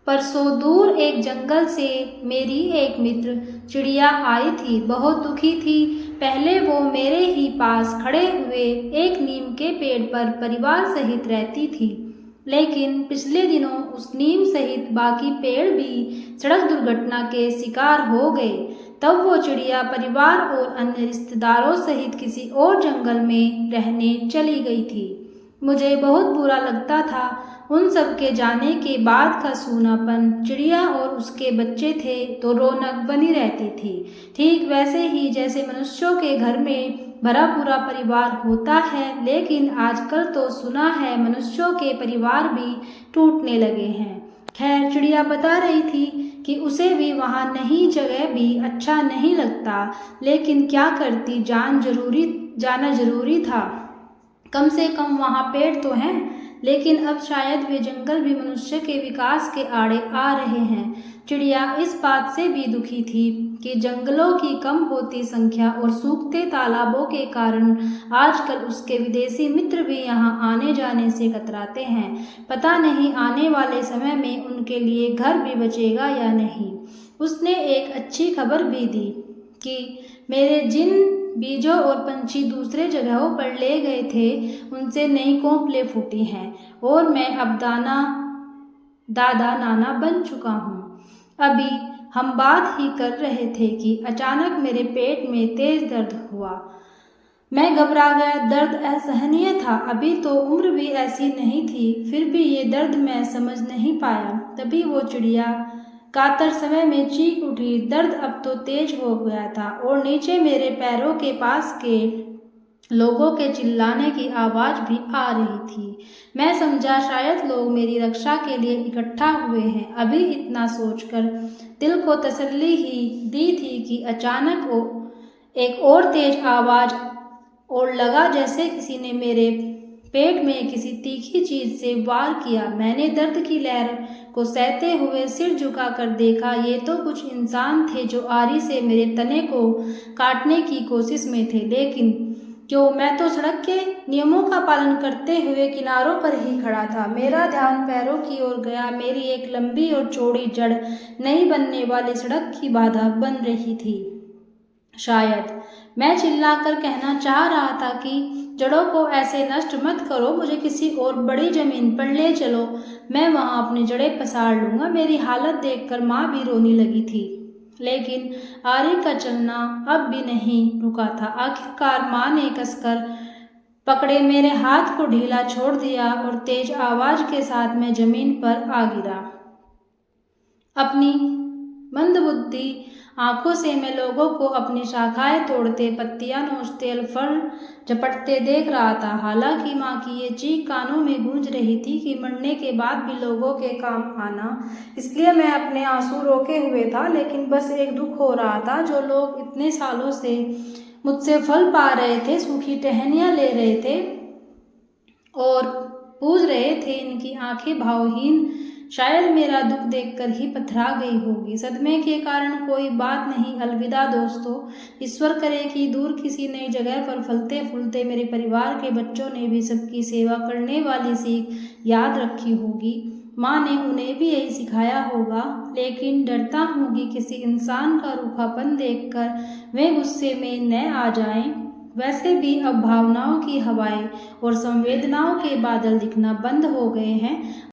परसों दूर एक जंगल से मेरी एक मित्र चिड़िया आई थी। बहुत दुखी थी। पहले वो मेरे ही पास खड़े हुए एक नीम के पेड़ पर परिवार सहित रहती थी, लेकिन पिछले दिनों उस नीम सहित बाकी पेड़ भी सड़क दुर्घटना के शिकार हो गए। तब वो चिड़िया परिवार और अन्य रिश्तेदारों सहित किसी और जंगल में रहने चली गई थी। मुझे बहुत बुरा लगता था। उन सब के जाने के बाद का सूनापन, चिड़िया और उसके बच्चे थे तो रौनक बनी रहती थी, ठीक वैसे ही जैसे मनुष्यों के घर में भरा पूरा परिवार होता है। लेकिन आजकल तो सुना है मनुष्यों के परिवार भी टूटने लगे हैं। खैर, चिड़िया बता रही थी कि उसे भी वहाँ नई जगह भी अच्छा नहीं लगता, लेकिन क्या करती, जाना जरूरी था। कम से कम वहाँ पेड़ तो हैं। लेकिन अब शायद वे जंगल भी मनुष्य के विकास के आड़े आ रहे हैं। चिड़िया इस बात से भी दुखी थी कि जंगलों की कम होती संख्या और सूखते तालाबों के कारण आजकल उसके विदेशी मित्र भी यहाँ आने जाने से कतराते हैं। पता नहीं आने वाले समय में उनके लिए घर भी बचेगा या नहीं। उसने एक अच्छी खबर भी दी कि मेरे जिन बीजों और पंछी दूसरे जगहों पर ले गए थे, उनसे नई कोंपलें फूटी हैं और मैं अब दादा नाना बन चुका हूँ। अभी हम बात ही कर रहे थे कि अचानक मेरे पेट में तेज दर्द हुआ। मैं घबरा गया। दर्द असहनीय था। अभी तो उम्र भी ऐसी नहीं थी, फिर भी ये दर्द मैं समझ नहीं पाया। तभी वो चिड़िया कातर समय में चीख उठी। दर्द अब तो तेज हो गया था और नीचे मेरे पैरों के पास के लोगों के चिल्लाने की आवाज़ भी आ रही थी। मैं समझा शायद लोग मेरी रक्षा के लिए इकट्ठा हुए हैं। अभी इतना सोचकर दिल को तसल्ली ही दी थी कि अचानक वो एक और तेज आवाज़ और लगा जैसे किसी ने मेरे पेट में किसी तीखी चीज से वार किया। मैंने दर्द की लहर को सहते हुए सिर झुकाकर देखा। ये तो कुछ इंसान थे जो आरी से मेरे तने को काटने की कोशिश में थे। लेकिन क्यों, मैं तो सड़क के नियमों का पालन करते हुए किनारों पर ही खड़ा था। मेरा ध्यान पैरों की ओर गया। मेरी एक लंबी और चौड़ी जड़ नई बनने वाली सड़क की बाधा बन रही थी। शायद मैं चिल्लाकर कहना चाह रहा था कि जड़ों को ऐसे नष्ट मत करो, मुझे किसी और बड़ी जमीन पर ले चलो, मैं वहां अपनी जड़ें पसार लूंगा। मेरी हालत देखकर माँ भी रोने लगी थी, लेकिन आरी का चलना अब भी नहीं रुका था। आखिरकार माँ ने कसकर पकड़े मेरे हाथ को ढीला छोड़ दिया और तेज आवाज के साथ मैं जमीन पर आ गिरा। अपनी मंदबुद्धि आंखों से मैं लोगों को अपनी शाखाएं तोड़ते, पत्तियां नोचते और फल झपटते देख रहा था। हालांकि माँ की ये चीख कानों में गूंज रही थी कि मरने के बाद भी लोगों के काम आना, इसलिए मैं अपने आंसू रोके हुए था। लेकिन बस एक दुख हो रहा था, जो लोग इतने सालों से मुझसे फल पा रहे थे, सूखी टहनियाँ ले रहे थे और पूछ रहे थे, इनकी आंखें भावहीन शायद मेरा दुख देखकर ही पथरा गई होगी। सदमे के कारण कोई बात नहीं, अलविदा दोस्तों। ईश्वर करे कि दूर किसी नई जगह पर फलते फूलते मेरे परिवार के बच्चों ने भी सबकी सेवा करने वाली सीख याद रखी होगी। माँ ने उन्हें भी यही सिखाया होगा। लेकिन डरता हूँ कि किसी इंसान का रूखापन देखकर वे गुस्से में न आ जाएं। वैसे भी अब भावनाओं की हवाएं और संवेदनाओं के बादल दिखना बंद हो गए हैं।